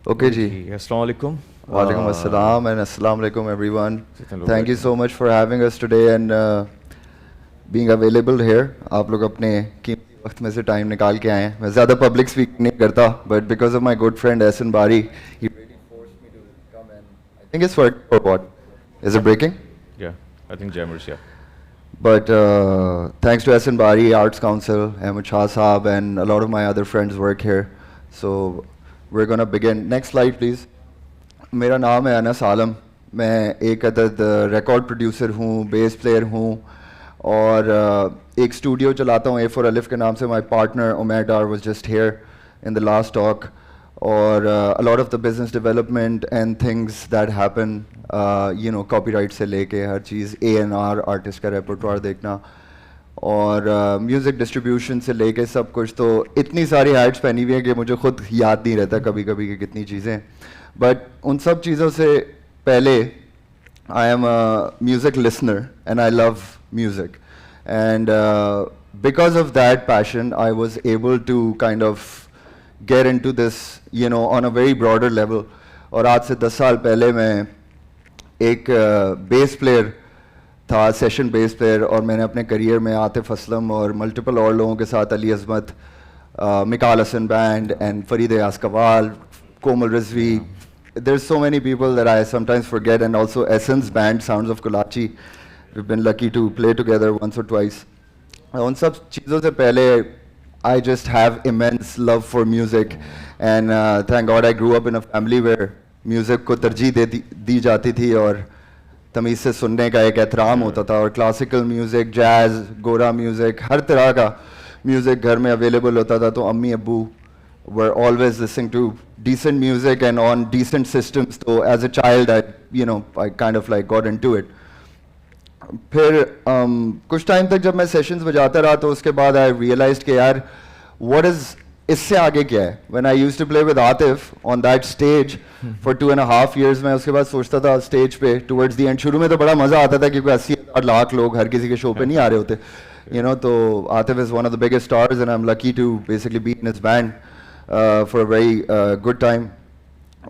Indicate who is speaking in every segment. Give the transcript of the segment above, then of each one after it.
Speaker 1: Okay, ji.
Speaker 2: Assalamu alaikum.
Speaker 1: Walaikum assalam and assalamu alaikum everyone.
Speaker 2: Sit
Speaker 1: Thank you so much for having us today and being available here. आप लोग अपने कीमती वक्त में से time निकाल के आए हैं. मैं ज़्यादा public speak नहीं करता, but because of my good friend Ehsan Bari, he really forced me to come and I think it's working or what? Is it breaking?
Speaker 2: Yeah, I think Jammers, yeah.
Speaker 1: But thanks to Ehsan Bari, Arts Council, Ahmed Shah Saab and a lot of my other friends work here. So we're gonna begin. Next slide please. मेरा नाम है अनस आलम. मैं एक अदद record producer हूँ, base player हूँ और एक स्टूडियो चलाता हूँ A4 Alif के नाम से. My partner Umair Dar was just here in the last talk. और a lot of the business development and things that happen, you know, copyright से लेके हर चीज़, A&R आर्टिस्ट का रेपर्टोर देखना और म्यूज़िक डिस्ट्रीब्यूशन से लेके सब कुछ. तो इतनी सारी हैट्स पहनी हुई हैं कि मुझे खुद याद नहीं रहता कभी कभी कि कितनी चीज़ें. बट उन सब चीज़ों से पहले I am a music listener and I love music and because of that passion I was able to kind of get into this, you know, on a very broader level. और आज से 10 साल पहले मैं एक बेस प्लेयर था, session base player, और मैंने अपने करियर में आतिफ असलम और मल्टीपल और लोगों के साथ, Ali Azmat, Mekaal Hasan band and Farid Yaskwal, Komal Rizvi, there's so many people that I sometimes forget, and also Essence band, Sounds of Kolachi. We've been lucky to play together once or twice. उन सब चीज़ों से पहले I just have immense love for music, and thank God I grew up in a family where music को तरजीह दी जाती थी और तमीज़ से सुनने का एक एहतराम होता था. और क्लासिकल म्यूज़िक, जैज़, गोरा म्यूज़िक, हर तरह का म्यूज़िक घर में अवेलेबल होता था. तो अम्मी अब्बू were always listening to decent music and on decent systems. So as a child, I kind of like got into it. फिर कुछ टाइम तक जब मैं सेशंस बजाता रहा तो उसके बाद आई रियलाइज्ड कि यार व्हाट इज इससे आगे क्या है. When I used to play with Atif on that stage for 2.5 years, मैं उसके बाद सोचता था स्टेज पे टुवर्ड्स द एंड, शुरू में तो बड़ा मजा आता था क्योंकि 80,000 लाख लोग हर किसी के शो पे नहीं आ रहे होते, यू नो. तो Atif is one of the biggest stars and I am lucky to basically be in his band for a very good time.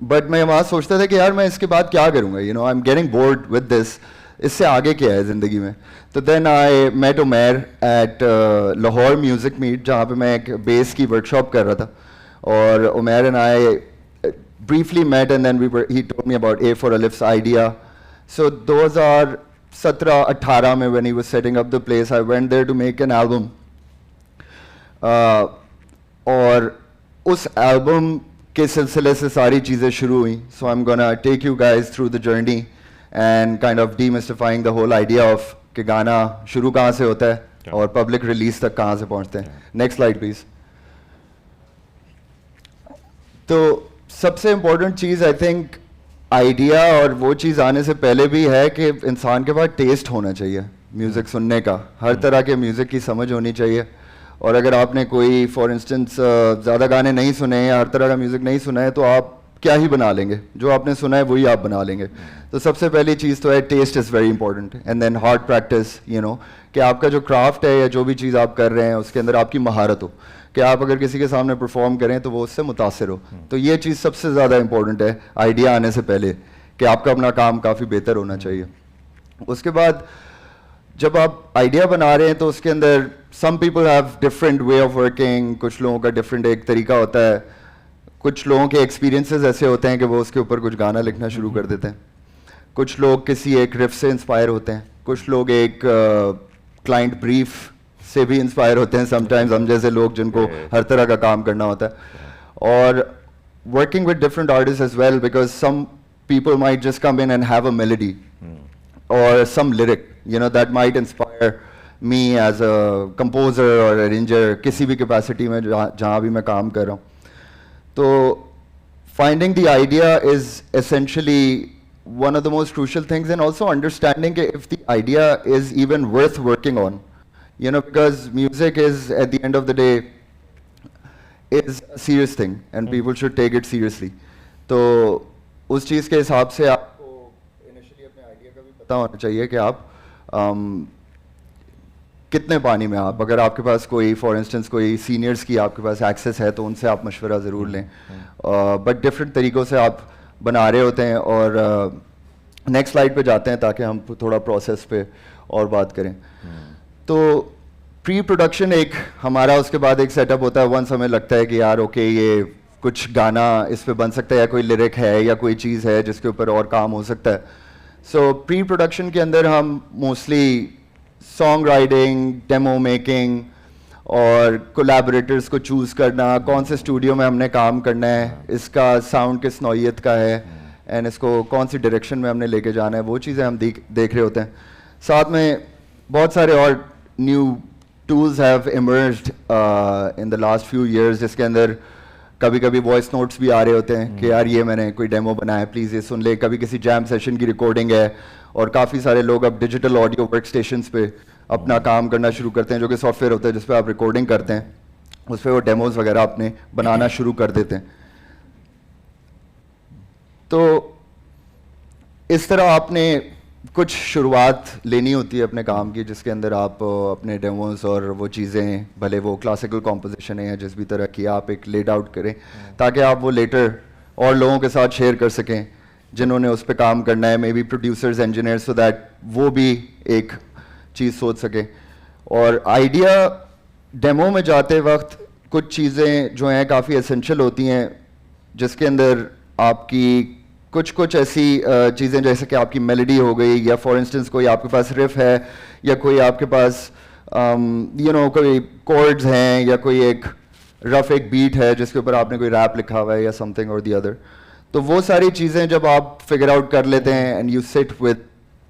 Speaker 1: But मैं वहाँ सोचता था कि यार मैं इसके बाद क्या करूँगा, you know, I am getting bored with this, इससे आगे क्या है ज़िंदगी में. तो then I met Umair at Lahore music meet, जहाँ पे मैं एक बेस की वर्कशॉप कर रहा था. और Umair and I briefly met and then he told me about A4 Alif's idea. So 2017-18 में when he was setting up the place, I went there to make an album. और उस एल्बम के सिलसिले से सारी चीज़ें शुरू हुई. So I'm gonna take you guys through the journey and kind of demystifying the whole idea of कि गाना शुरू कहाँ से होता है और पब्लिक रिलीज तक कहाँ से पहुँचते हैं. Next slide please. तो सबसे important cheese I think idea, और वो चीज़ आने से पहले भी है कि इंसान के पास टेस्ट होना चाहिए म्यूज़िक सुनने का. हर तरह के म्यूज़िक की समझ होनी चाहिए. और अगर आपने कोई फॉर इंस्टेंस ज़्यादा गाने नहीं सुने या हर तरह का म्यूज़िक नहीं सुना है तो आप क्या ही बना लेंगे, जो आपने सुना है वही आप बना लेंगे. तो सबसे पहली चीज़ तो है taste is very important, and then hard practice, you know, कि आपका जो क्राफ्ट है या जो भी चीज़ आप कर रहे हैं उसके अंदर आपकी महारत हो, कि आप अगर किसी के सामने परफॉर्म करें तो वो उससे मुतासिर हो. तो ये चीज़ सबसे ज़्यादा इंपॉर्टेंट है आइडिया आने से पहले, कि आपका अपना काम काफ़ी बेहतर होना चाहिए. उसके बाद जब आप आइडिया बना रहे हैं तो उसके अंदर some people have different way of working, कुछ लोगों का डिफरेंट एक तरीका होता है, कुछ लोगों के एक्सपीरियंसेस ऐसे होते हैं कि वो उसके ऊपर कुछ गाना लिखना शुरू कर देते हैं, कुछ लोग किसी एक रिफ से इंस्पायर होते हैं, कुछ लोग एक क्लाइंट ब्रीफ से भी इंस्पायर होते हैं समटाइम्स, हम जैसे लोग जिनको हर तरह का काम करना होता है. और working with different artist as well, because some people might just come in and have a melody or some lyric, you know, that might inspire me as a composer or arranger, किसी भी capacity में जहाँ भी मैं काम कर रहा हूँ. तो finding the idea is essentially one of the most crucial things, and also understanding if the idea is even worth working on, you know, because music is, at the end of the day, is a serious thing and people should take it seriously. तो उस चीज़ के हिसाब से आपको initially अपने idea का भी पता होना चाहिए कि आप कितने पानी में आप, अगर आपके पास कोई फॉर इंस्टेंस कोई सीनियर्स की आपके पास एक्सेस है तो उनसे आप मशवरा ज़रूर लें, बट डिफरेंट तरीक़ों से आप बना रहे होते हैं। और नेक्स्ट स्लाइड पे जाते हैं ताकि हम थोड़ा प्रोसेस पे और बात करें। तो प्री प्रोडक्शन एक हमारा, उसके बाद एक सेटअप होता है। वंस हमें लगता है कि यार ओके ये कुछ गाना इस पे बन सकता है या कोई लिरिक है या कोई चीज़ है जिसके ऊपर और काम हो सकता है। सो प्री प्रोडक्शन के अंदर हम mostly song writing, demo making और कोलैबोरेटर्स को चूज़ करना, कौन से स्टूडियो में हमने काम करना है, इसका साउंड किस नौइयत का है एंड इसको कौन सी डायरेक्शन में हमने लेके जाना है, वो चीज़ें हम देख रहे होते हैं। साथ में बहुत सारे और new tools have emerged in the last few years, जिसके अंदर कभी कभी वॉइस नोट्स भी आ रहे होते हैं कि यार ये मैंने कोई डेमो बनाया है, प्लीज़ ये सुन ले। कभी किसी जैम सेशन की रिकॉर्डिंग है, और काफ़ी सारे लोग अब डिजिटल ऑडियो वर्क स्टेशंस पे अपना काम करना शुरू करते हैं, जो कि सॉफ्टवेयर होता है जिस पे आप रिकॉर्डिंग करते हैं, उस पर वो डेमोज वगैरह अपने बनाना शुरू कर देते हैं। तो इस तरह आपने कुछ शुरुआत लेनी होती है अपने काम की, जिसके अंदर आप अपने डेमोज और वो चीज़ें, भले वो क्लासिकल कॉम्पोजिशन है या जिस भी तरह की, आप एक लेड आउट करें ताकि आप वो लेटर और लोगों के साथ शेयर कर सकें जिन्होंने उस पर काम करना है, may be producers, engineers, so that वो भी एक चीज़ सोच सकें। और आइडिया डेमो में जाते वक्त कुछ चीज़ें जो हैं काफ़ी एसेंशियल होती हैं, जिसके अंदर आपकी कुछ ऐसी चीज़ें जैसे कि आपकी मेलोडी हो गई, या फॉर इंस्टेंस कोई आपके पास रिफ है, या कोई आपके पास कोई कॉर्ड्स हैं, या कोई एक रफ एक बीट है जिसके ऊपर आपने कोई रैप लिखा हुआ है या समथिंग और दी अदर। तो वो सारी चीज़ें जब आप फिगर आउट कर लेते हैं and you sit with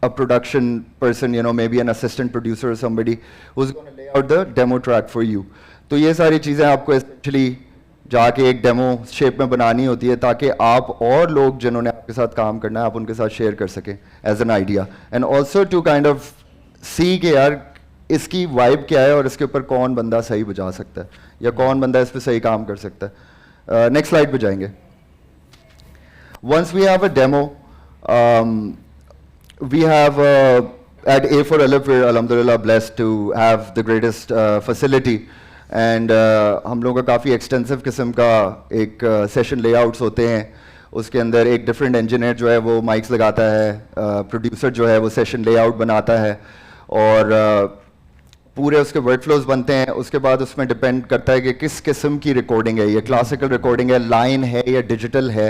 Speaker 1: a production person, may be an assistant producer और समबडी हु इज गोना ले out the demo track for you. तो ये सारी चीज़ें आपको एसेंशियली जाके एक डेमो शेप में बनानी होती है ताकि आप और लोग जिन्होंने आपके साथ काम करना है आप उनके साथ शेयर कर सकें as an idea, and also to kind of see कि यार इसकी वाइब क्या है और इसके ऊपर कौन बंदा सही बजा सकता है या कौन बंदा इस पर सही काम कर सकता है। नेक्स्ट स्लाइड पे जाएंगे। Once we have a demo, we have at A4Aleph we're alhamdulillah blessed to have the greatest facility, and हम लोगों का काफ़ी एक्सटेंसिव किस्म का एक सेशन लेआउट्स होते हैं। उसके अंदर एक डिफरेंट इंजीनियर जो है वो माइक्स लगाता है, प्रोड्यूसर जो है वो सेशन लेआउट बनाता है, और पूरे उसके वर्कफ्लोज बनते हैं। उसके बाद उसमें डिपेंड करता है कि किस किस्म की रिकॉर्डिंग है, ये क्लासिकल रिकॉर्डिंग है, लाइन है या डिजिटल है।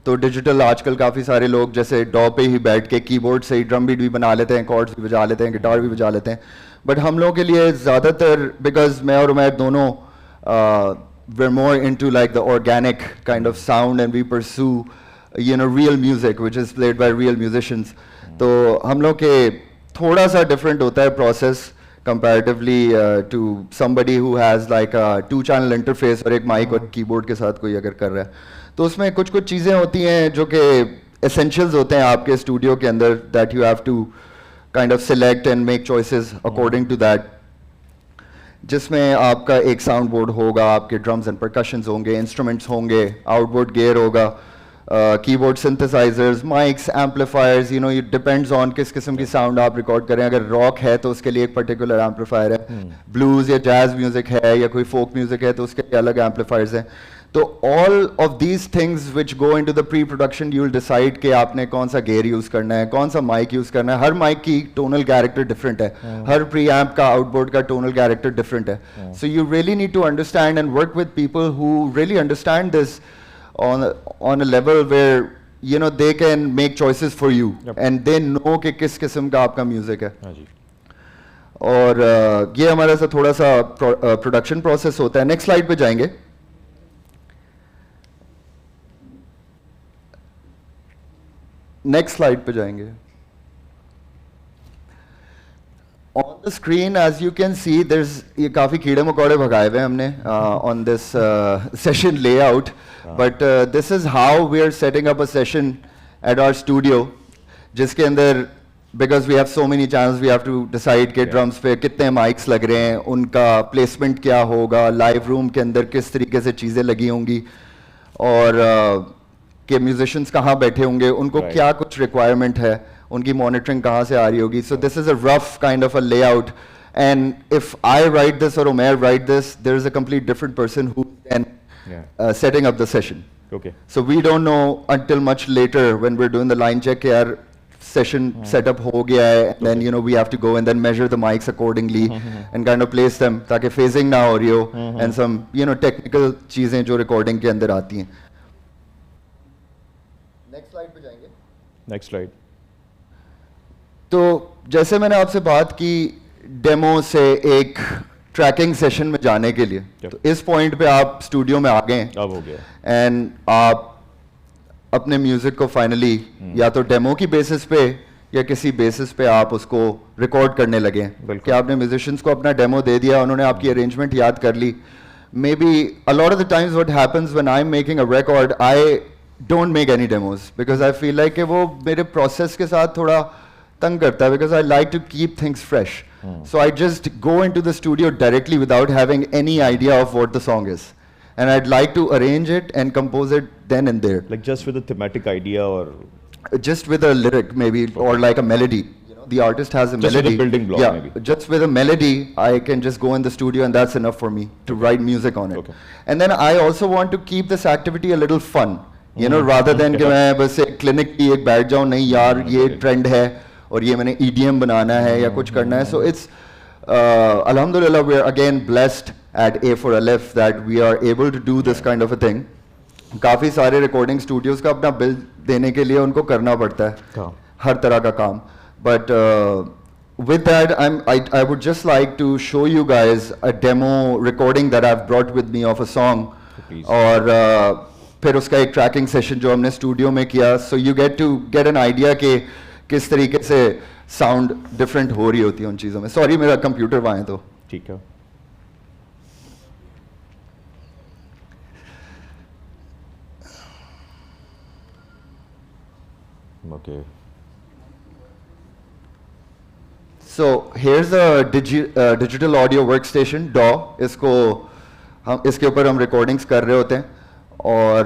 Speaker 1: तो डिजिटल आजकल काफ़ी सारे लोग जैसे डॉ पे ही बैठ के कीबोर्ड से ही ड्रम बीट भी बना लेते हैं, कॉर्ड्स भी बजा लेते हैं, गिटार भी बजा लेते हैं। बट हम लोगों के लिए ज़्यादातर, बिकॉज मैं और उमैर दोनों we're more into like the organic kind of sound, and we pursue real music which is played by real musicians. तो हम लोग के थोड़ा सा different होता है process comparatively to somebody who has like a 2-channel interface और एक mic और keyboard के साथ कोई अगर कर रहा है। तो उसमें कुछ चीज़ें होती हैं जो कि essentials होते हैं आपके स्टूडियो के अंदर, that you have to kind of select and make choices according to that, जिसमें आपका एक साउंड बोर्ड होगा, आपके ड्रम्स एंड परकशंस होंगे, इंस्ट्रूमेंट्स होंगे, आउटबोर्ड गियर होगा, keyboard synthesisers, mics, amplifiers, it depends on किस किस्म की साउंड आप रिकॉर्ड करें। अगर रॉक है तो उसके लिए एक पर्टिकुलर एम्पलीफायर है, ब्लूज या जैज म्यूजिक है या कोई फोक म्यूजिक है तो उसके लिए अलग एम्पलीफायर्स हैं। तो all of these things which go into the pre production, you will decide कि आपने कौन सा गेयर यूज़ करना है, कौन सा माइक यूज़ करना है। हर माइक की टोनल कैरेक्टर डिफरेंट है, हर प्री एम्प का आउटबोर्ड का टोनल कैरेक्टर डिफरेंट है। So you really need to understand and work with people who really understand this on a level where they can make choices for you, and they know कि किस किस्म का आपका music है। और ये हमारा सा थोड़ा सा प्रोडक्शन प्रोसेस होता है। नेक्स्ट स्लाइड पे जाएंगे। नेक्स्ट स्लाइड पे जाएंगे। On the screen, as you can see, ये काफ़ी कीड़े मकोड़े भगाए हुए हैं हमने on this session layout, but this is how we are setting up a session at our studio, जिसके अंदर because we have so many channels, we have to decide कि drums पे कितने mics लग रहे हैं, उनका placement क्या होगा, live room के अंदर किस तरीके से चीज़ें लगी होंगी, और कि musicians कहाँ बैठे होंगे, उनको क्या कुछ requirement है, उनकी मॉनिटरिंग कहाँ से आ रही होगी। So this is a rough kind of a layout, And if I write this or Umair write this, there is a complete different person who then
Speaker 2: Yeah.
Speaker 1: setting up the session.
Speaker 2: Okay.
Speaker 1: So we don't know until much later when we're doing the line check कि यार session setup हो गया है, and then you know we have to go and then measure the mics accordingly and kind of place them ताकि phasing ना हो रही हो and some you know technical चीजें जो recording के अंदर आती हैं. Next slide पे जाएंगे.
Speaker 2: Next slide.
Speaker 1: तो जैसे मैंने आपसे बात की डेमो से एक ट्रैकिंग सेशन में जाने के लिए,
Speaker 2: Yep.
Speaker 1: तो इस पॉइंट पे आप स्टूडियो में आ गए हैं
Speaker 2: अब हो गया.
Speaker 1: एंड आप अपने म्यूजिक को फाइनली या तो डेमो की बेसिस पे या किसी बेसिस पे आप उसको रिकॉर्ड करने लगे हैं
Speaker 2: बिल्कुल.
Speaker 1: कि आपने म्यूजिशियंस को अपना डेमो दे दिया, उन्होंने आपकी अरेंजमेंट याद कर ली. Maybe a lot of the times what happens when I am making a record, I don't make any demos because I feel like कि वो मेरे प्रोसेस के साथ थोड़ा तंग करता है, because I like to keep things fresh. So I just go into the studio directly without having any idea of what the song is, and I'd like to arrange it and compose it then and there,
Speaker 2: Like just with a thematic idea or
Speaker 1: just with a lyric maybe or like a melody. You know, the artist has a
Speaker 2: Just with a
Speaker 1: melody.
Speaker 2: building block,
Speaker 1: yeah,
Speaker 2: maybe.
Speaker 1: just with a melody, I can just go in the studio and that's enough for me to write music on it.
Speaker 2: Okay.
Speaker 1: And then I also want to keep this activity a little fun. You know, rather than कि मैं बस एक clinic की एक बैठ जाऊँ, नहीं यार ये trend है और ये मैंने EDM बनाना है या कुछ करना है. So it's alhamdulillah we're again blessed at A for Aleph that we are able to do this kind of a thing. काफ़ी सारे रिकॉर्डिंग स्टूडियोज का अपना बिल देने के लिए उनको करना पड़ता है
Speaker 2: हाँ.
Speaker 1: हर तरह का काम. But with that I would just like to show you guys a demo recording that I've brought with me of a song.
Speaker 2: Please.
Speaker 1: और फिर उसका एक ट्रैकिंग सेशन जो हमने स्टूडियो में किया, so you get to get an idea कि किस तरीके से साउंड डिफरेंट हो रही होती है उन चीज़ों में. सॉरी मेरा कंप्यूटर वहाँ है तो.
Speaker 2: ठीक है. Okay.
Speaker 1: So here's a digital audio workstation DAW. इसके ऊपर हम रिकॉर्डिंग्स कर रहे होते हैं और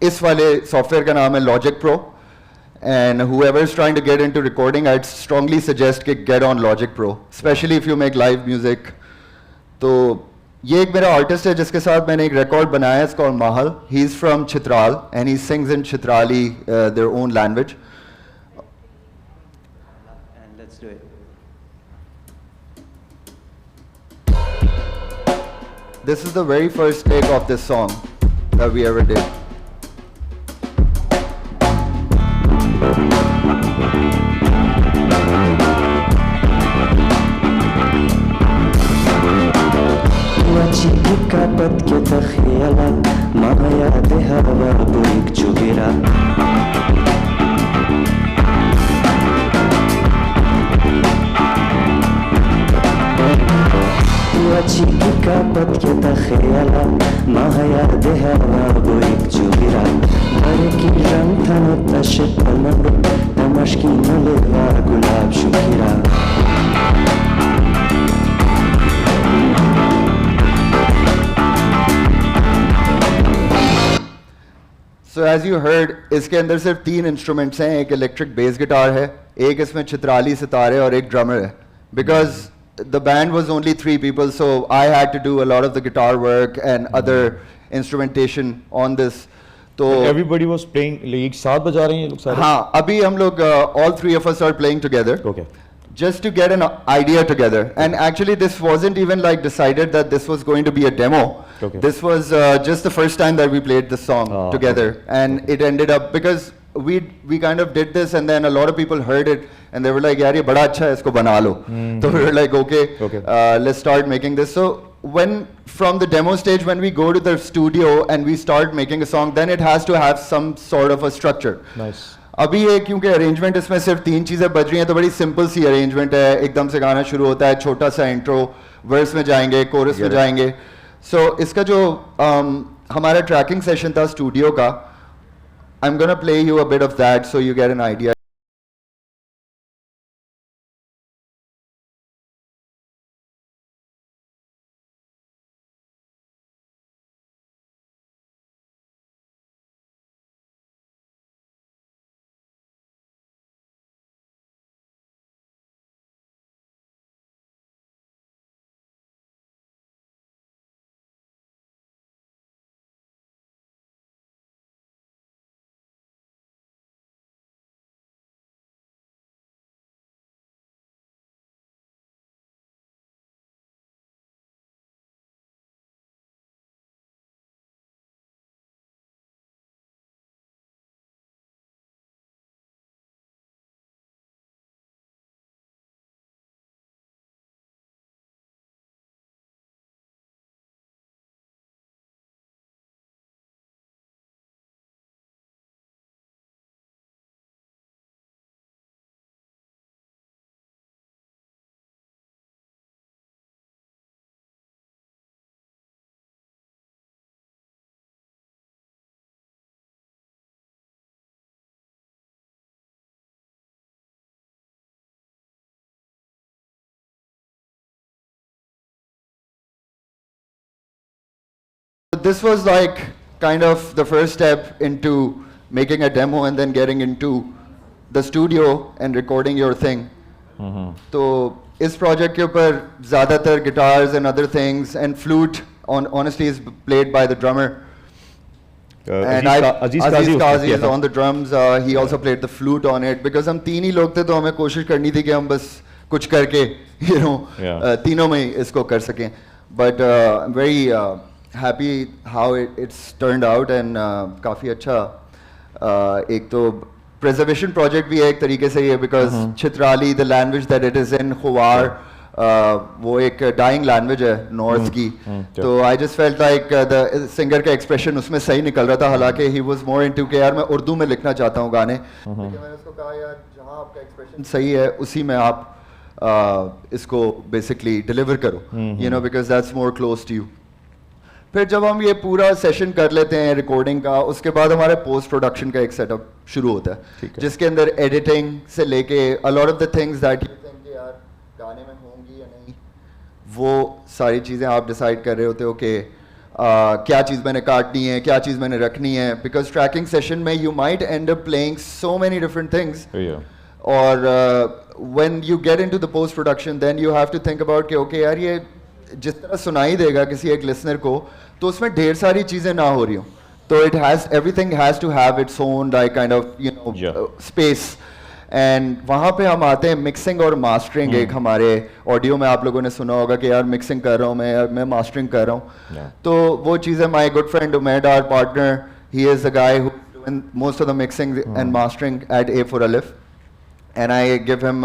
Speaker 1: इस वाले सॉफ्टवेयर का नाम है Logic Pro. And whoever is trying to get into recording, I'd strongly suggest कि get on Logic Pro, especially if you make live music. तो ये एक मेरा आर्टिस्ट है जिसके साथ मैंने एक रिकॉर्ड बनाया है, it's called Mahal. He's from Chitral and he sings in Chitrali, their own language.
Speaker 3: And let's do it.
Speaker 1: This is the very first take of this song that we ever did.
Speaker 3: وجهك بدك تخيلا ما يدها بابك جبرا وجهك بدك تخيلا ما يدها بابك جبرا بركي رمتنا تشت المنو تمشكي نلغا قلاب شكرا.
Speaker 1: So as you heard, इसके अंदर सिर्फ 3 instruments हैं. एक इलेक्ट्रिक बेस गिटार है, एक इसमें चित्राली सितारे और एक ड्रमर है. Because the band was only 3 people, so I had to do a lot of the guitar work and other instrumentation on this. तो
Speaker 2: Everybody was playing. like एक साथ बजा रहे हैं ये लोग सारे.
Speaker 1: हाँ, अभी हम लोग all 3 of us are playing together.
Speaker 2: Okay.
Speaker 1: Just to get an idea together. And actually this wasn't even like decided that this was going to be a demo.
Speaker 2: Okay.
Speaker 1: This was just the first time that we played this song together. And it ended up, because we kind of did this and then a lot of people heard it and they were like, yaar ye bada acha hai, isko bana lo. So we were like, okay,
Speaker 2: Okay.
Speaker 1: let's start making this. So when from the demo stage, when we go to the studio and we start making a song, then it has to have some sort of a structure.
Speaker 2: Nice.
Speaker 1: अभी ये क्योंकि arrangement इसमें सिर्फ 3 चीज़ें बज रही हैं तो बड़ी सिंपल सी अरेंजमेंट है. एकदम से गाना शुरू होता है, छोटा सा इंट्रो, वर्स में जाएंगे, कोरस में जाएंगे. सो इसका जो हमारा ट्रैकिंग सेशन था स्टूडियो का, I am gonna play you a bit of that so you get an idea. This was like kind of the first step into making a demo and then getting into the studio and recording your thing. तो इस project के ऊपर ज़्यादातर guitars and other things and flute honestly is played by the drummer. And
Speaker 2: Aziz Qazi
Speaker 1: Aziz
Speaker 2: उसने
Speaker 1: Qazi
Speaker 2: किया
Speaker 1: is
Speaker 2: था।
Speaker 1: on the drums. He also played the flute on it because हम तीन ही लोग थे तो हमें कोशिश करनी थी कि हम बस कुछ करके
Speaker 2: Yeah.
Speaker 1: तीनों में ही इसको कर सकें. But I'm very happy how it's turned out and काफ़ी अच्छा एक तो preservation project भी है एक तरीके से ये because Chitrali the language that it is in खुवार वो एक dying language है north की तो I just felt like the singer का expression उसमें सही निकल रहा था हालांकि he was more into कि यार मैं उर्दू में लिखना चाहता हूँ गाने लेकिन मैंने उसको कहा यार जहाँ आपका expression सही है उसी में आप इसको basically deliver करो you know because that's more close to you. फिर जब हम ये पूरा सेशन कर लेते हैं रिकॉर्डिंग का उसके बाद हमारे पोस्ट प्रोडक्शन का एक सेटअप शुरू होता है जिसके अंदर एडिटिंग से लेके a lot of the things that you think कि यार गाने में होंगी या नहीं वो सारी चीज़ें आप डिसाइड कर रहे होते हो कि क्या चीज़ मैंने काटनी है क्या चीज़ मैंने रखनी है बिकॉज ट्रैकिंग सेशन में you might and up playing so many different things और when you get into the post production then you have to think about कि okay यार ये जिस तरह सुनाई देगा किसी एक लिसनर को तो उसमें ढेर सारी चीज़ें ना हो रही हो तो it has everything has to have its own like kind of you know space and वहाँ पे हम आते हैं मिक्सिंग और मास्टरिंग एक हमारे ऑडियो में आप लोगों ने सुना होगा कि यार मिक्सिंग कर रहा हूँ मैं मास्टरिंग कर रहा हूँ तो वो चीज़ें my good friend Umaid our partner he is the guy who doing most of the mixing and mastering at A for Alif and I give him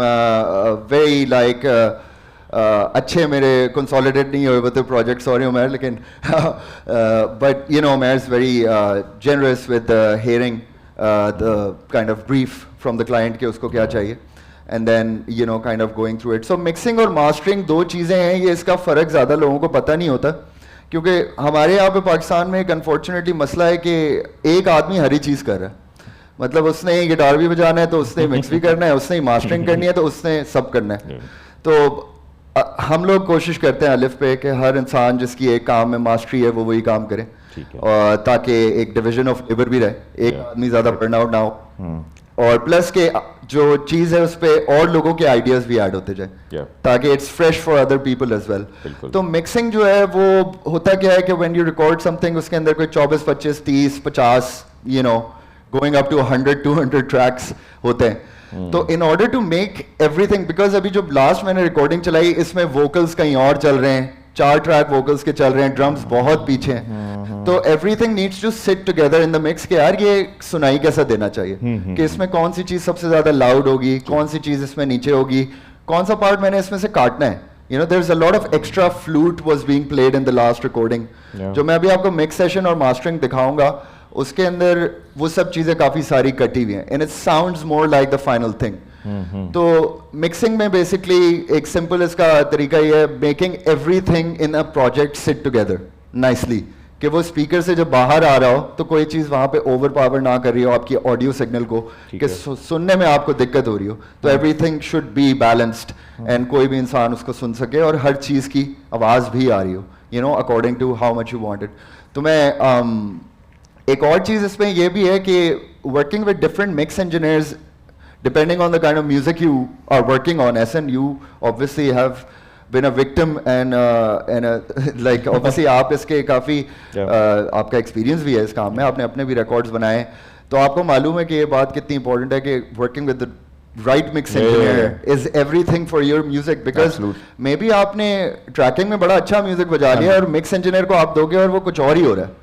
Speaker 1: very like अच्छे मेरे कंसोलिडेट नहीं हुए होते प्रोजेक्ट सॉरी उमर लेकिन but you know Umar is very generous with hearing the kind of brief from the client कि उसको क्या चाहिए and then you know kind of going through it. So mixing और mastering दो चीज़ें हैं ये इसका फ़र्क ज़्यादा लोगों को पता नहीं होता क्योंकि हमारे यहाँ पे पाकिस्तान में एक अनफॉर्चुनेटली मसला है कि एक आदमी हर ही चीज़ कर रहा है मतलब उसने ही गिटार भी बजाना है तो उसने मिक्स भी करना है उसने ही मास्टरिंग करनी है तो उसने सब करना है तो हम लोग कोशिश करते हैं अलिफ पे कि हर इंसान जिसकी एक काम में मास्टरी है वो वही काम करे और ताकि एक डिवीजन ऑफ लेबर भी रहे एक आदमी ज़्यादा बर्न आउट ना हो और प्लस के जो चीज़ है उस पर और लोगों के आइडियाज़ भी ऐड होते जाए ताकि it's fresh for other people as well तो मिक्सिंग जो है वो होता क्या है कि व्हेन यू रिकॉर्ड समथिंग उसके अंदर कोई 24 25 30 50 you know going up to 100-200 tracks होते हैं तो in order to make everything because अभी जो लास्ट मैंने रिकॉर्डिंग चलाई इसमें वोकल्स कहीं और चल रहे हैं 4 ट्रैक वोकल्स के चल रहे हैं ड्रम्स बहुत पीछे हैं तो everything needs to sit together in the mix कि यार ये सुनाई कैसा देना चाहिए कि इसमें कौन सी चीज़ सबसे ज़्यादा लाउड होगी कौन सी चीज़ इसमें नीचे होगी कौन सा पार्ट मैंने इसमें से काटना है you know there's a lot of extra flute was being played in the last recording जो मैं अभी आपको मिक्स सेशन और मास्टरिंग दिखाऊंगा उसके अंदर वो सब चीज़ें काफ़ी सारी कटी हुई हैं and it sounds more like the final thing तो मिक्सिंग में बेसिकली एक सिंपल इसका तरीका ये है making everything in a project sit together nicely कि वो स्पीकर से जब बाहर आ रहा हो तो कोई चीज़ वहाँ पे ओवर पावर ना कर रही हो आपकी ऑडियो सिग्नल को कि सुनने में आपको दिक्कत हो रही हो तो everything should be balanced and कोई भी इंसान उसको सुन सके और हर चीज़ की आवाज़ भी आ रही हो you know according to how much you wanted तो मैं एक और चीज़ इसमें ये भी है कि working with different mix engineers depending on the kind of music you are working on SN you obviously have been a victim and like obviously आप इसके काफ़ी आपका एक्सपीरियंस भी है इस काम में आपने अपने भी रिकॉर्ड्स बनाए तो आपको मालूम है कि ये बात कितनी इंपॉर्टेंट है कि working with the right mix engineer is everything for your music because may be आपने ट्रैकिंग में बड़ा अच्छा म्यूजिक बजा लिया और मिक्स इंजीनियर को आप दोगे और वो कुछ और ही हो रहा है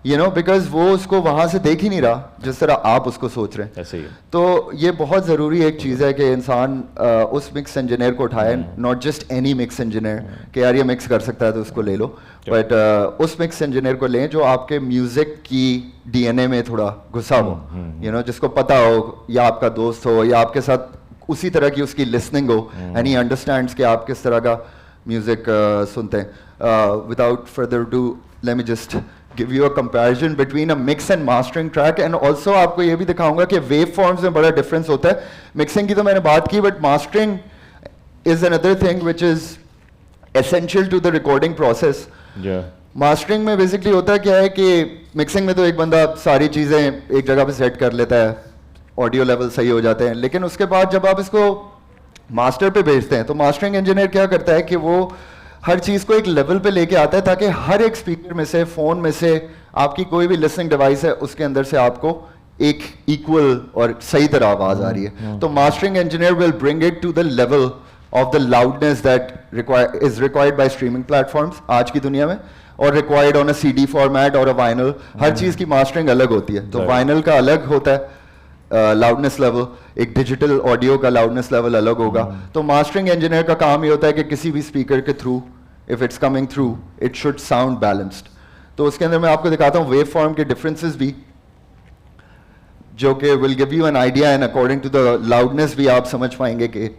Speaker 1: यू नो बिकॉज वो उसको वहां से देख ही नहीं रहा जिस तरह आप उसको सोच रहे हैं
Speaker 2: ऐसे ही
Speaker 1: तो ये बहुत ज़रूरी एक चीज़ है कि इंसान उस मिक्स इंजीनियर को उठाए not just any mix engineer कि यार ये मिक्स कर सकता है तो उसको ले लो बट उस मिक्स इंजीनियर को लें जो आपके म्यूजिक की डीएनए में थोड़ा घुसा हो यू नो जिसको पता हो या आपका दोस्त हो या आपके साथ उसी तरह की उसकी लिसनिंग हो एंड ही अंडरस्टैंड्स कि आप किस तरह का म्यूजिक सुनते हैं without further do let me just give you a comparison between a mix and mastering track and also आपको ये भी दिखाऊंगा कि wave forms में बड़ा difference होता है mixing की तो मैंने बात की but mastering is another thing which is essential to the recording process mastering में बेसिकली होता क्या है कि मिक्सिंग में तो एक बंदा सारी चीज़ें एक जगह पे सेट कर लेता है, ऑडियो लेवल सही हो जाते हैं, लेकिन उसके बाद जब आप इसको मास्टर पे भेजते हैं तो मास्टरिंग इंजीनियर क्या करता है कि वो हर चीज़ को एक लेवल पे लेके आता है ताकि हर एक स्पीकर में से, फ़ोन में से, आपकी कोई भी लिसनिंग डिवाइस है उसके अंदर से आपको एक इक्वल और सही तरह आवाज़ आ रही है। तो mastering engineer will bring it to the level of the loudness that is required by streaming platforms आज की दुनिया में, और required on a CD format और अ वाइनल। हर चीज़ की मास्टरिंग अलग होती है, तो वाइनल का अलग होता है लाउडनेस लेवल, एक डिजिटल ऑडियो का लाउडनेस लेवल अलग होगा। तो मास्टरिंग इंजीनियर का काम ये होता है कि किसी भी स्पीकर के through, if it's coming through, it should sound balanced. तो उसके अंदर मैं आपको दिखाता हूँ वेव फॉर्म के डिफरेंसेस भी, जो कि will give you an idea, and according to the loudness भी आप समझ पाएंगे कि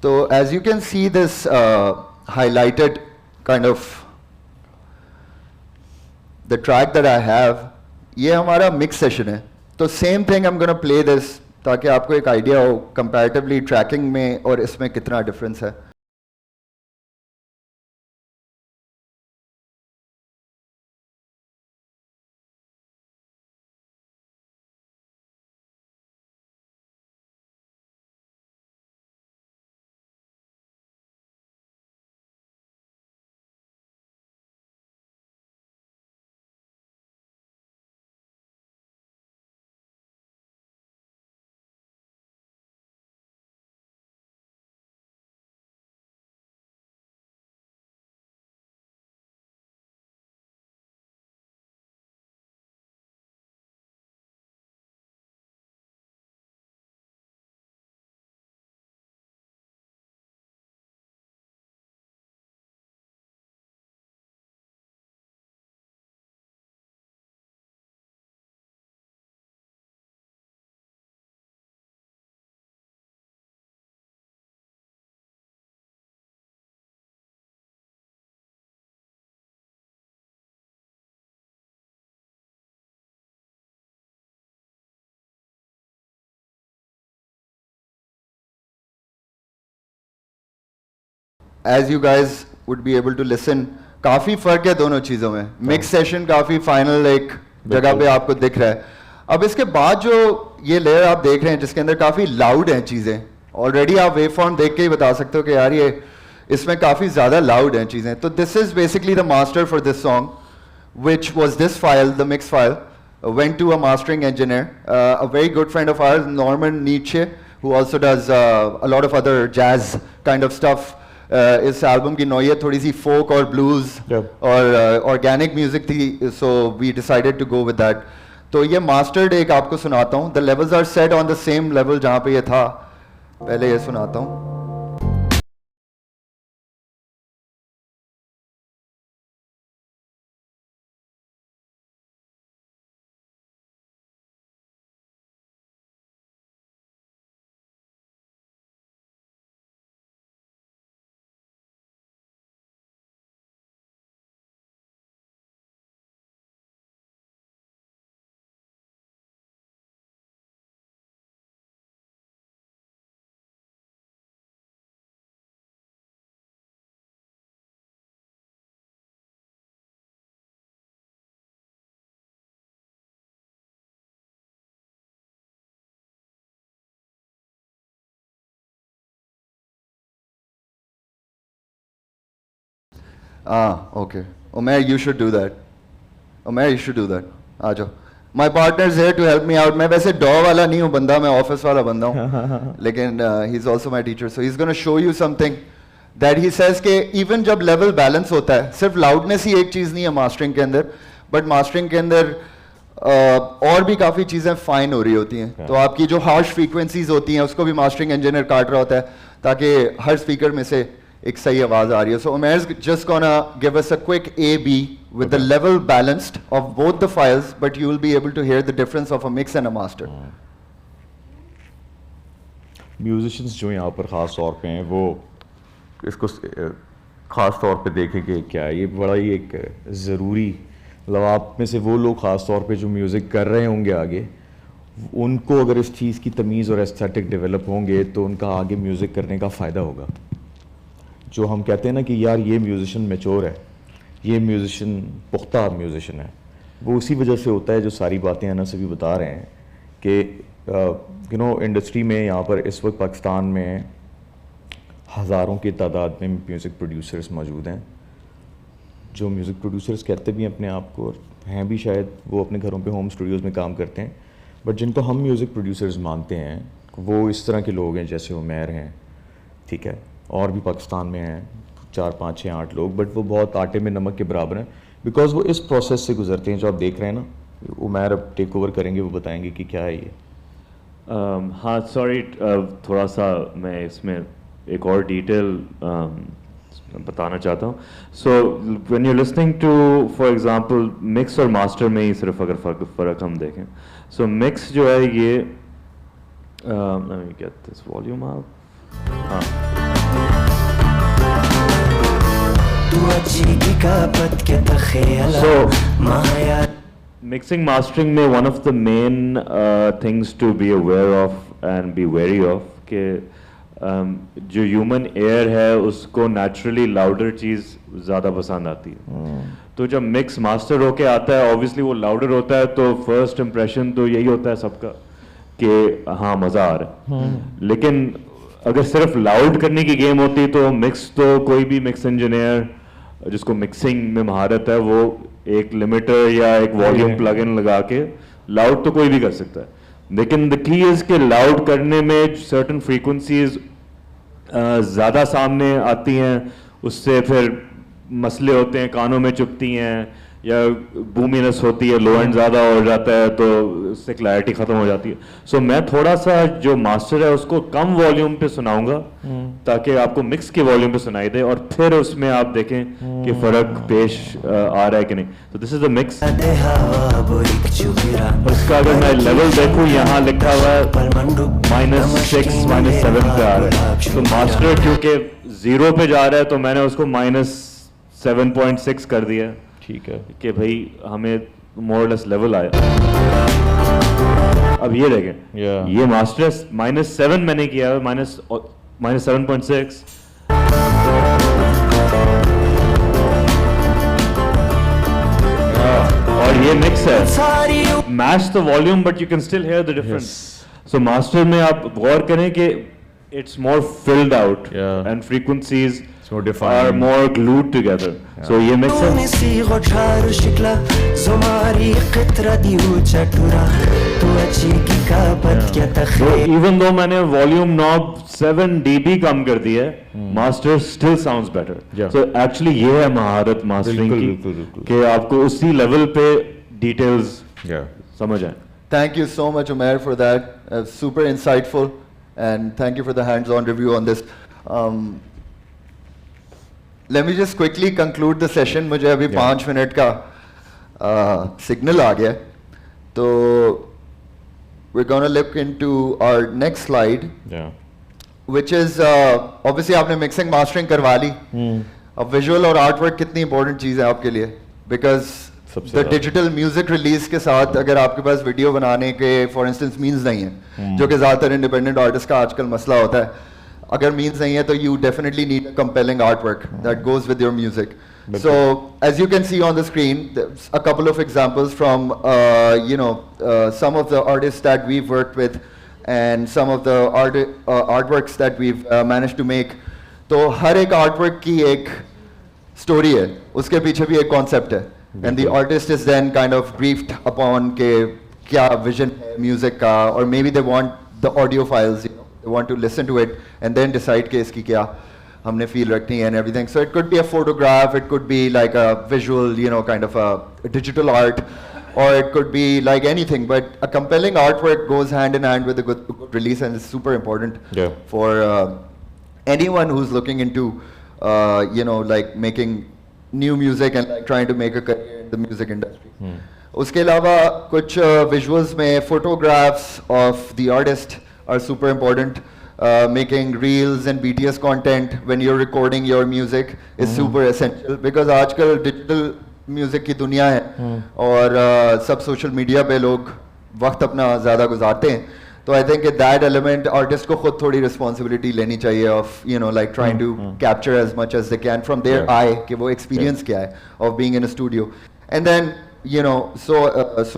Speaker 1: तो as you can see this highlighted kind of the track that I have, ये हमारा मिक्स सेशन है। तो same thing I am gonna play this ताकि आपको एक आइडिया हो कंपैरेटिवली ट्रैकिंग में और इसमें कितना डिफरेंस है। As you guys would be able to listen, काफ़ी फ़र्क है दोनों चीज़ों में। मिक्स सेशन काफ़ी फाइनल एक जगह पे आपको दिख रहा है। अब इसके बाद जो ये लेयर आप देख रहे हैं जिसके अंदर काफ़ी लाउड हैं चीज़ें, ऑलरेडी आप वेव फॉर्म देख के ही बता सकते हो कि यार ये इसमें काफ़ी ज़्यादा लाउड हैं चीज़ें। तो this is basically the master for this song, which was this file, the mix file, went to a mastering engineer, a very good friend of ours, Norman Nietzsche, who also does a lot of other jazz kind of stuff. इस album की नौयत थोड़ी सी फोक और blues और organic music थी, so we decided to go with that. तो ये mastered एक आपको सुनाता हूँ। The levels are set on the same level जहाँ पे ये था, पहले ये सुनाता हूँ। Okay. Omer, you should do that. Omer, you should do that. आ जाओ. My partner is here to help me out. मैं वैसे डॉ वाला नहीं हूँ बंदा, मैं ऑफिस वाला बंदा हूँ. लेकिन he is also my teacher, so he's going to show you something that he says कि even जब level balance होता है, सिर्फ loudness ही एक चीज़ नहीं है मास्टरिंग के अंदर, but मास्टरिंग के अंदर और भी काफ़ी चीज़ें फाइन हो रही होती हैं। तो आपकी जो हार्श फ्रीक्वेंसीज होती हैं उसको भी मास्टरिंग इंजीनियर काट रहा होता है ताकि हर स्पीकर में से एक सही आवाज़ आ रही है। सो Umair is just gonna give us a quick A-B with the level balanced of both the files, but you will be able to hear the difference of a mix and a master.
Speaker 2: Musicians जो यहाँ पर ख़ास तौर पे हैं वो इसको ख़ास तौर पे देखें कि क्या है, ये बड़ा ही एक ज़रूरी, मतलब आप में से वो लोग ख़ास तौर पे जो म्यूज़िक कर रहे होंगे आगे, उनको अगर इस चीज़ की तमीज़ और एस्थेटिक डेवलप होंगे तो उनका आगे म्यूज़िक करने का फ़ायदा होगा। जो हम कहते हैं ना कि यार ये म्यूज़िशन मैच्योर है, ये म्यूज़िशन पुख्ता म्यूज़िशन है, वो उसी वजह से होता है जो सारी बातें अनस अभी बता रहे हैं कि यू नो इंडस्ट्री में यहाँ पर इस वक्त पाकिस्तान में हज़ारों की तादाद में म्यूज़िक प्रोड्यूसर्स मौजूद हैं। जो म्यूज़िक प्रोड्यूसर्स कहते भी अपने आप को, हैं भी शायद, वो अपने घरों पे होम स्टूडियोज़ में काम करते हैं, बट जिनको हम म्यूज़िक प्रोड्यूसर्स मानते हैं वो इस तरह के लोग हैं जैसे उमैर हैं, ठीक है, और भी पाकिस्तान में हैं 4 5 6 8 लोग, बट वो बहुत आटे में नमक के बराबर हैं बिकॉज वो इस प्रोसेस से गुजरते हैं जो आप देख रहे हैं ना। उमैर अब टेक ओवर करेंगे, वो बताएंगे कि क्या है ये।
Speaker 4: हाँ सॉरी, थोड़ा सा मैं इसमें एक और डिटेल बताना चाहता हूँ। So when you listening to for example mix और मास्टर में ही सिर्फ अगर फ़र्क हम देखें, सो मिक्स जो है ये let me get this volume up. हाँ, so mixing mastering में one of the main things to be aware of and be wary of कि जो ह्यूमन एयर है उसको नेचुरली लाउडर चीज़ ज़्यादा पसंद आती है। तो जब मिक्स मास्टर होके आता है ऑब्वियसली वो लाउडर होता है, तो फर्स्ट इम्प्रेशन तो यही होता है सबका कि हाँ मज़ा आ रहा है। लेकिन अगर सिर्फ लाउड करने की गेम होती तो मिक्स तो कोई भी मिक्स इंजीनियर जिसको मिक्सिंग में महारत है वो एक लिमिटर या एक वॉल्यूम प्लग इन लगा के लाउड तो कोई भी कर सकता है। लेकिन द की इज़ के लाउड करने में सर्टन फ्रीक्वेंसीज ज़्यादा सामने आती हैं, उससे फिर मसले होते हैं, कानों में चुभती हैं या बूमीनेस होती है, लो एंड ज़्यादा हो जाता है तो उससे क्लैरिटी ख़त्म हो जाती है। सो मैं थोड़ा सा जो मास्टर है उसको कम वॉल्यूम पे सुनाऊंगा ताकि आपको मिक्स के वॉल्यूम पे सुनाई दे और फिर उसमें आप देखें कि फ़र्क पेश आ रहा है कि नहीं। तो दिस इज़ द मिक्स। और इसका अगर मैं लेवल देखूँ यहाँ लिखा हुआ है -6 -7 पे आ रहा है। तो मास्टर क्योंकि 0 पे जा रहा है तो मैंने उसको -7.6 कर दिया है,
Speaker 2: ठीक है,
Speaker 4: कि भाई हमें मोरलेस लेवल आया। अब ये देखें, ये मास्टर -7 मैंने किया है, -7.6। और ये मिक्स है, match the volume but you can still here the difference. So master में आप गौर करें कि it's more field out and frequencies are more glued together. Yeah. So ये makes sense. So even though मैंने volume knob 7 dB कम कर दिया है, master still sounds better. Yeah. So actually ये है महारत mastering की कि आपको उसी level पे details समझ आए।
Speaker 1: Thank you so much, Umair, for that. Super insightful, and thank you for the hands-on review on this. Let me just quickly conclude the session. मुझे अभी 5 मिनट का सिग्नल आ गया, तो we're gonna look into our next slide, which is obviously आपने mixing mastering करवा ली। अब visual और artwork कितनी important चीज़ है आपके लिए, because the digital music release के साथ अगर आपके पास वीडियो बनाने के for instance means नहीं है, जो कि ज़्यादातर independent artist का आजकल मसला होता है, अगर मीन्स नहीं है तो you definitely need a compelling artwork that goes with your music. So as you can see on the screen, there's a couple of examples from some of the artists that we've worked with and some of the artworks that we've managed to make. तो हर एक artwork की एक story है, उसके पीछे भी एक concept है, and the artist is then kind of briefed upon के क्या vision है music का, or maybe they want the audio files, they want to listen to it and then decide कि इसकी क्या हमने feel रखनी है and everything. So it could be a photograph, it could be like a visual, kind of a digital art, or it could be like anything. But a compelling artwork goes hand in hand with a good release, and it's super important for anyone who's looking into, like making new music and like trying to make a career in the music industry. उसके अलावा कुछ visuals में photographs of the artist are super important. Making reels and BTS content when you're recording your music is super essential, because आजकल digital music की दुनिया है और सब social media पे लोग वक्त अपना ज़्यादा गुजारते हैं, तो I think that element artist को खुद थोड़ी रिस्पॉन्सिबिलिटी लेनी चाहिए of you know like trying to capture as much as they can from there I कि वो एक्सपीरियंस क्या है of being in a studio, and then you know so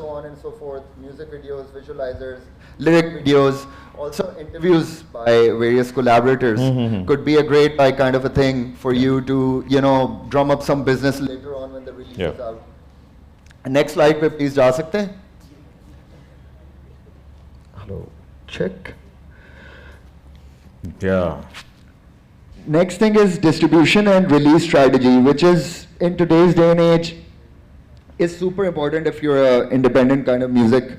Speaker 1: on and so forth, music videos, visualizers, lyric videos, also interviews by various collaborators could be a great like kind of a thing for you to you know drum up some business later on when the release is out. Next slide पे please जा सकते हैं. Hello, check.
Speaker 2: Yeah.
Speaker 1: Next thing is distribution and release strategy, which is in today's day and age is super important if you're an independent kind of music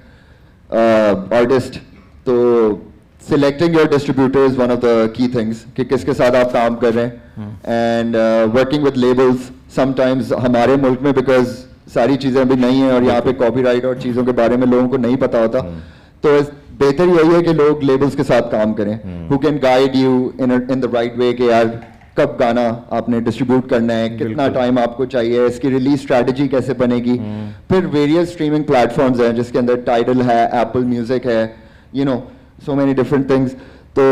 Speaker 1: artist. So selecting your distributor is one of the key things कि किसके साथ आप काम कर रहे हैं, and working with labels sometimes हमारे मुल्क में because सारी चीज़ें अभी नहीं हैं और यहाँ पे copyright और चीज़ों के बारे में लोगों को नहीं पता होता, तो बेहतर यही है कि लोग लेबल्स के साथ काम करें who can guide you in the right way कि यार कब गाना आपने डिस्ट्रीब्यूट करना है, कितना टाइम आपको चाहिए, इसकी रिलीज स्ट्रैटेजी कैसे बनेगी. फिर वेरियस स्ट्रीमिंग प्लेटफॉर्म्स हैं जिसके अंदर टाइडल है, एप्पल म्यूजिक है, you know so many different things. तो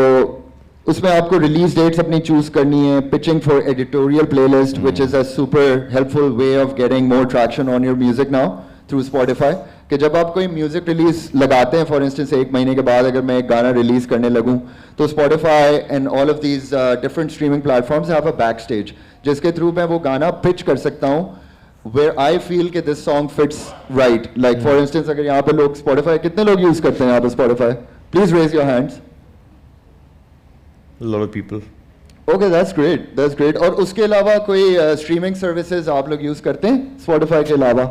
Speaker 1: उसमें आपको रिलीज डेट्स अपनी चूज करनी है, pitching for editorial playlist which is a super helpful way of getting more traction on your music now through Spotify. कि जब आप कोई म्यूजिक रिलीज लगाते हैं, फॉर इंस्टेंस 1 महीने के बाद अगर मैं एक गाना रिलीज करने लगूं, तो Spotify and all of these different streaming platforms have a back stage जिसके थ्रू मैं वो गाना पिच कर सकता हूं वेयर आई फील कि this song fits right. Like for instance अगर यहाँ पे लोग स्पॉटिफाई, कितने लोग यूज करते हैं यहाँ पे Spotify? Please raise your hands.
Speaker 2: A lot of people.
Speaker 1: Okay, that's great, that's great. और उसके अलावा कोई स्ट्रीमिंग सर्विसेज आप लोग यूज करते हैं स्पॉटिफाई के अलावा?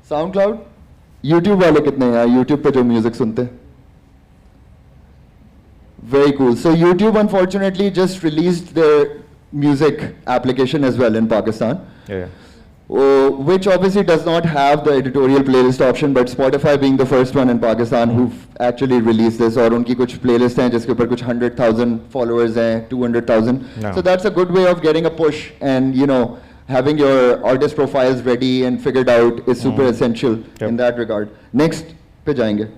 Speaker 1: Sound cloud. यूट्यूब वाले कितने हैं यूट्यूब पे जो म्यूजिक सुनते हैं? Very cool. So YouTube unfortunately just released their music application as well in Pakistan, which obviously does not have the editorial playlist option, but Spotify being the first one in Pakistan who actually released this, और उनकी कुछ playlist हैं जिसके ऊपर कुछ 100,000 followers हैं, 200,000. So that's a good way of getting a push, and you know having your artist profiles ready and figured out is super essential in that regard. Next पे जाएंगे.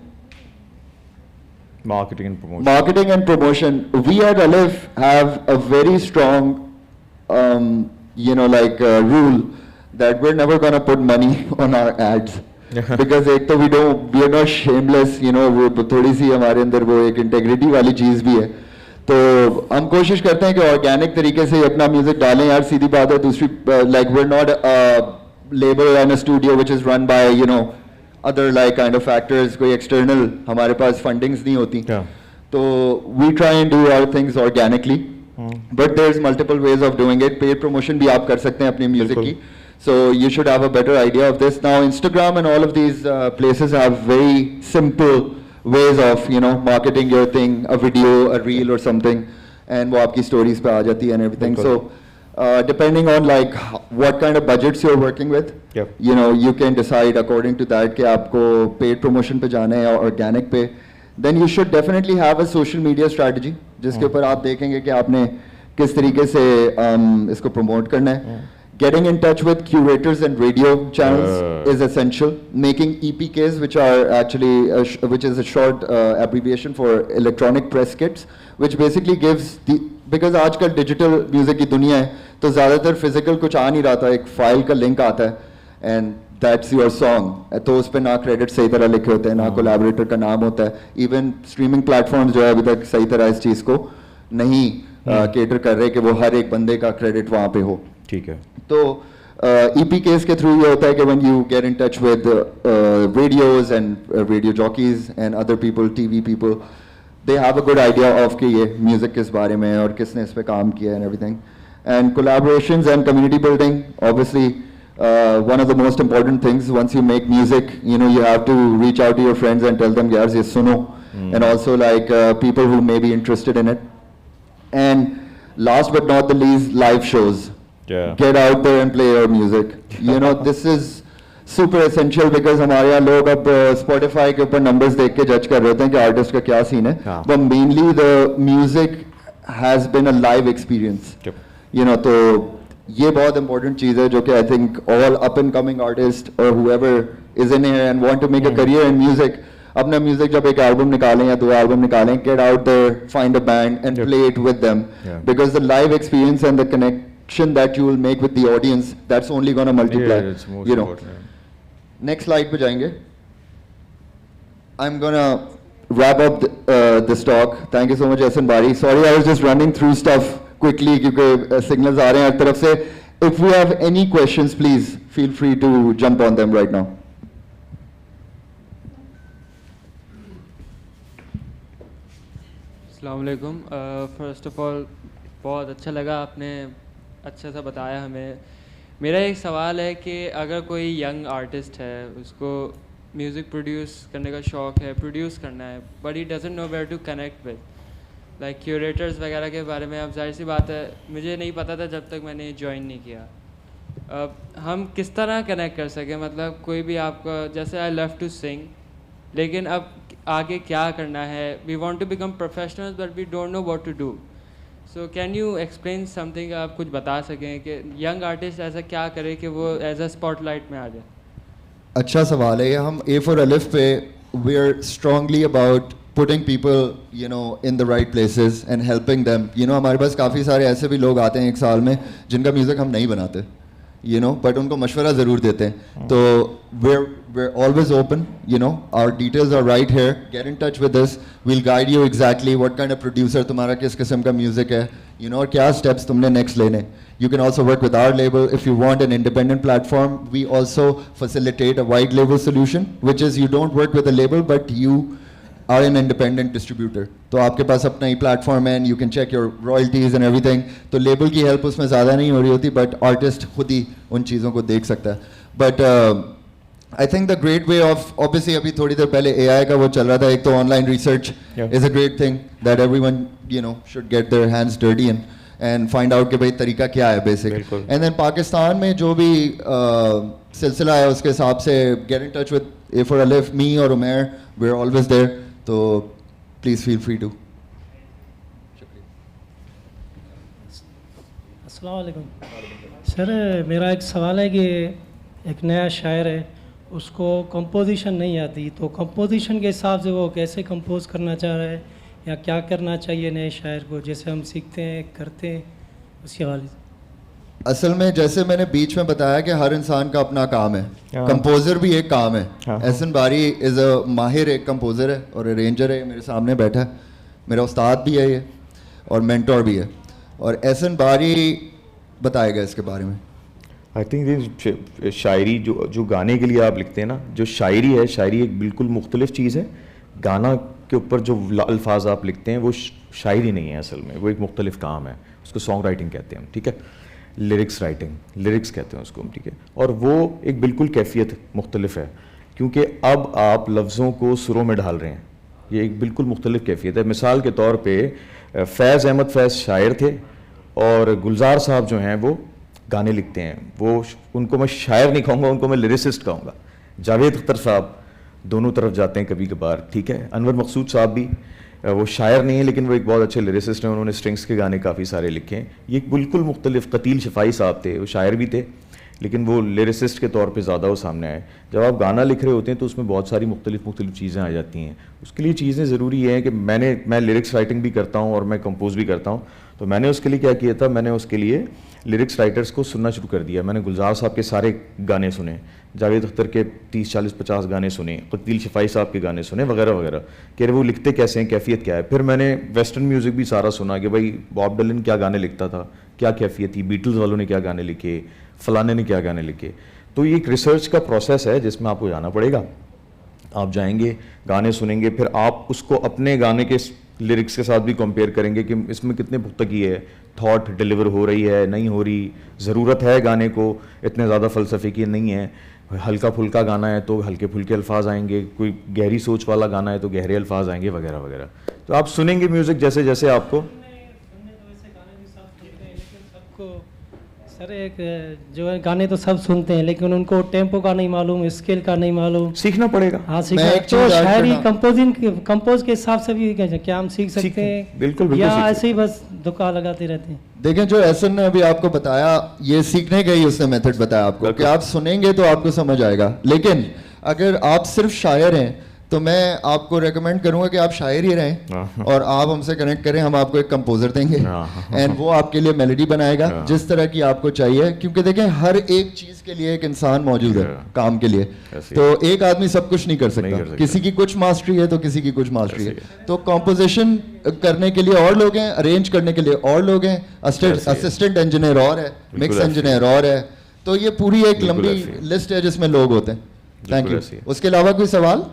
Speaker 2: Marketing and promotion.
Speaker 1: Marketing and promotion. We at Alif have a very strong, you know, like rule that we're never gonna put money on our ads. Because एक तो we are not shameless, you know, वो थोड़ी सी हमारे अंदर वो एक integrity वाली चीज़ भी है. तो हम कोशिश करते हैं कि ऑर्गेनिक तरीके से अपना म्यूजिक डालें यार. सीधी बात है. दूसरी like we're not a label and a studio which is run by you know other like kind of factors, कोई external हमारे पास fundings नहीं होती. तो we try and do our things organically, but there's multiple ways of doing it. Paid promotion भी आप कर सकते हैं अपने म्यूजिक की. So you should have a better idea of this. Now Instagram and all of these places have very simple ways of you know marketing your thing, a video, a reel or something, and वो आपकी stories पे आ जाती है and everything. So depending on like what kind of budgets you're working with, you know you can decide according to that कि आपको paid promotion पे जाना है या organic पे. Then you should definitely have a social media strategy जिसके ऊपर आप देखेंगे कि आपने किस तरीके से इसको promote करना है. Getting in touch with curators and radio channels is essential. Making EPKs, which are actually which is a short abbreviation for electronic press kits, which basically gives the, because आजकल digital music की दुनिया है तो ज़्यादातर physical कुछ आ नहीं रहा था, एक फाइल का लिंक आता है and that's your song. तो उस पे ना क्रेडिट सही तरह लिखे होते हैं, ना कोलैबोरेटर का नाम होता है. इवन स्ट्रीमिंग प्लेटफॉर्म्स जो है अभी तक सही तरह इस चीज़ को नहीं केटर कर रहे कि वो हर एक बंदे का क्रेडिट वहाँ पे हो.
Speaker 2: ठीक है.
Speaker 1: तो EPKs के थ्रू ये होता है कि when you get in touch with radios and radio jockeys and other people, TV people, they have a good idea of कि ये music किस बारे में है और किसने इस पे काम किया and everything. And collaborations and community building, obviously one of the most important things. Once you make music, you know you have to reach out to your friends and tell them यार ये सुनो, and also like people who may be interested in it. And last but not the least, live shows. Get out there and play your music. You know this is super essential because हमारे यहाँ लोग अब Spotify के ऊपर numbers देख के judge कर रहे होते हैं कि artist का क्या scene है. But mainly the music has been a live experience. You know, तो ये बहुत इंपॉर्टेंट चीज़ है जो कि I think all up and coming artist और whoever is in here and want to make a career in music, अपना music जब एक एल्बम निकालें या 2 एल्बम निकालें, get out there, find a band and play it with them, because the live experience and the connection that you will make with the audience, that's only going to multiply.
Speaker 2: it's most
Speaker 1: you know.
Speaker 2: important.
Speaker 1: Next slide पे जाएंगे. I'm gonna wrap up this talk. Thank you so much, Ehsan Bari. Sorry, I was just running through stuff quickly क्योंकि signals आ रहे हैं हर तरफ से. If we have any questions, please feel free to jump on them right now.
Speaker 5: अस्सलाम वालेकुम. First of all बहुत अच्छा लगा, आपने अच्छा सा बताया हमें. मेरा एक सवाल है कि अगर कोई यंग आर्टिस्ट है, उसको म्यूज़िक प्रोड्यूस करने का शौक़ है, प्रोड्यूस करना है, but he doesn't know where to connect with, like curators वगैरह के बारे में. अब जाहिर सी बात है मुझे नहीं पता था जब तक मैंने ज्वाइन नहीं किया. अब हम किस तरह कनेक्ट कर सकें, मतलब कोई भी आपका, जैसे आई लव टू सिंग, लेकिन अब आगे क्या करना है, we want to become professionals but we don't know what to do. So can you explain something, आप कुछ बता सकें कि यंग आर्टिस्ट ऐसा क्या करे कि वो एज अ स्पॉटलाइट में आ जाए.
Speaker 1: अच्छा सवाल है ये. हम A for Alif पे we are strongly about putting people, you know, in the right places and helping them. You know, हमारे पास काफ़ी सारे ऐसे भी लोग आते हैं एक साल में जिनका म्यूज़िक हम नहीं बनाते, you know, but उनको मशवरा ज़रूर देते हैं. तो we're always open, you know, our details are right here. Get in touch with us. We'll guide you exactly what kind of producer तुम्हारा किस किस्म का म्यूज़िक है, you know, और क्या steps तुमने next लेने. You can also work with our label. If you want an independent platform, we also facilitate a white label solution, which is you don't work with a label, but you are an independent distributor. तो आपके पास अपना ही platform है and you can check your royalties and everything. तो label की help उसमें ज़्यादा नहीं हो रही होती, but artist खुद ही उन चीज़ों को देख सकता है. But I think the great way of, obviously अभी थोड़ी देर पहले AI का वो चल रहा था, एक तो online research is a great thing that everyone, you know, should get their hands dirty in and find out कि भाई तरीका क्या है basic. And then पाकिस्तान में जो भी सिलसिला है उसके हिसाब से get in touch with A for Alif, me और उमेर, we're always there. तो please feel free to.
Speaker 6: अस्सलाम वालेकुम सर. मेरा एक सवाल है कि एक नया शायर है, उसको कंपोजिशन नहीं आती, तो कंपोजिशन के हिसाब से वो कैसे कंपोज करना चाह रहा है या क्या करना चाहिए नए शायर को, जैसे हम सीखते हैं करते हैं उसके हवाले से.
Speaker 1: असल में जैसे मैंने बीच में बताया कि हर इंसान का अपना काम है, कंपोज़र भी एक काम है. एहसन बारी इज़ अ माहिर एक कंपोज़र है और अरेंजर है, मेरे सामने बैठा है, मेरा उस्ताद भी है ये और मेंटोर भी है. और एहसन बारी बताएगा इसके बारे में.
Speaker 2: आई थिंक शायरी जो गाने के लिए आप लिखते हैं ना, जो शायरी है, शायरी एक बिल्कुल मुख्तलिफ चीज़ है. गाना के ऊपर जो अल्फाज आप लिखते हैं वो शायरी नहीं है, असल में वो एक मुख्तलिफ काम है. उसको सॉन्ग राइटिंग कहते हैं हम, ठीक है. लिरिक्स राइटिंग, लिरिक्स कहते हैं उसको हम, ठीक है. और वो एक बिल्कुल कैफियत मुख्तलिफ है, क्योंकि अब आप लफ्ज़ों को सुरों में ढाल रहे हैं. ये एक बिल्कुल मुख्तलिफ कैफियत है. मिसाल के तौर पे फैज़ अहमद फैज़ शायर थे और गुलजार साहब जो हैं वो गाने लिखते हैं. वो उनको मैं शायर नहीं कहूँगा, उनको मैं लिरिसिस्ट कहूँगा. जावेद अख्तर साहब दोनों तरफ जाते हैं कभी कभार, ठीक है. अनवर मकसूद साहब भी वो शायर नहीं है लेकिन वो एक बहुत अच्छे लिरिसिस्ट हैं, उन्होंने स्ट्रिंग्स के गाने काफ़ी सारे लिखे हैं. ये बिल्कुल मुख्तलिफ. कतील शफाई साहब थे, वो शायर भी थे लेकिन वो लिरिसिस्ट के तौर पे ज़्यादा वो सामने आए. जब आप गाना लिख रहे होते हैं तो उसमें बहुत सारी मुख्तलिफ चीज़ें आ जाती हैं. उसके लिए चीज़ें ज़रूरी है कि मैं लिरिक्स राइटिंग भी करता हूँ और मैं कंपोज भी करता हूँ. तो मैंने उसके लिए क्या किया था, मैंने उसके लिए लिरिक्स राइटर्स को सुनना शुरू कर दिया. मैंने गुलजार साहब के सारे गाने सुने, जावेद अख्तर के 30, 40, 50 गाने सुने, कतील शफाई साहब के गाने सुने वगैरह वगैरह, कि वो लिखते कैसे हैं, कैफियत क्या है. फिर मैंने वेस्टर्न म्यूज़िक भी सारा सुना कि भाई बॉब डिलन क्या गाने लिखता था, क्या कैफियत थी, बीटल्स वालों ने क्या गाने लिखे, फलाने ने क्या गाने लिखे. तो ये एक रिसर्च का प्रोसेस है जिसमें आपको जाना पड़ेगा. आप जाएंगे, गाने सुनेंगे, फिर आप उसको अपने गाने के लिरिक्स के साथ भी कंपेयर करेंगे कि इसमें कितने पुख्तगी है, थॉट डिलीवर हो रही है, नहीं हो रही, ज़रूरत है गाने को इतने ज़्यादा फ़लसफ़े की नहीं है. हल्का फुल्का गाना है तो हल्के फुल्के अल्फाज आएंगे, कोई गहरी सोच वाला गाना है तो गहरे अल्फाज आएंगे वगैरह वगैरह. तो आप सुनेंगे म्यूज़िक जैसे जैसे आपको.
Speaker 6: सर एक जो है गाने तो सब सुनते हैं लेकिन उनको टेम्पो का नहीं मालूम, स्केल का नहीं मालूम।
Speaker 2: सीखना पड़ेगा।
Speaker 6: हाँ
Speaker 1: मैं
Speaker 6: सीखना
Speaker 1: एक
Speaker 6: तो
Speaker 1: चीज़ ऐड
Speaker 6: शायरी
Speaker 1: करना-
Speaker 6: कंपोज के हिसाब से भी क्या हम सीख सकते हैं?
Speaker 2: बिल्कुल, बिल्कुल
Speaker 6: या
Speaker 2: सीख
Speaker 6: ऐसे ही बस दुका लगाते रहते हैं?
Speaker 1: देखें, जो एहसन ने अभी आपको बताया, ये सीखने का ही उसने मेथड बताया आपको कि आप सुनेंगे तो आपको समझ आएगा। लेकिन अगर आप सिर्फ शायर हैं तो मैं आपको रेकमेंड करूंगा कि आप शायर ही रहें और आप हमसे कनेक्ट करें, हम आपको एक कंपोजर देंगे एंड वो आपके लिए मेलोडी बनाएगा जिस तरह की आपको चाहिए। क्योंकि देखें, हर एक चीज के लिए एक इंसान मौजूद है काम के लिए, तो एक आदमी सब कुछ नहीं कर सकता। किसी की कुछ मास्टरी है तो किसी की कुछ मास्टरी है। तो कॉम्पोजिशन करने के लिए और लोग हैं, अरेंज करने के लिए और लोग हैं, असिस्टेंट इंजीनियर और है, मिक्स इंजीनियर और है। तो ये पूरी एक लंबी लिस्ट है जिसमें लोग होते हैं। Thank you. उसके अलावा कोई सवाल?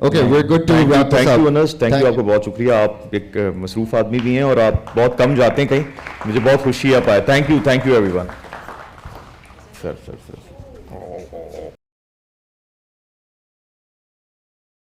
Speaker 1: Okay, we are good to wrap this
Speaker 2: thank
Speaker 1: up.
Speaker 2: You अनस, थैंक यू, आपको बहुत शुक्रिया। आप एक मसरूफ आदमी भी हैं और आप बहुत कम जाते हैं कहीं, मुझे बहुत खुशी आप आए। Thank you everyone. सर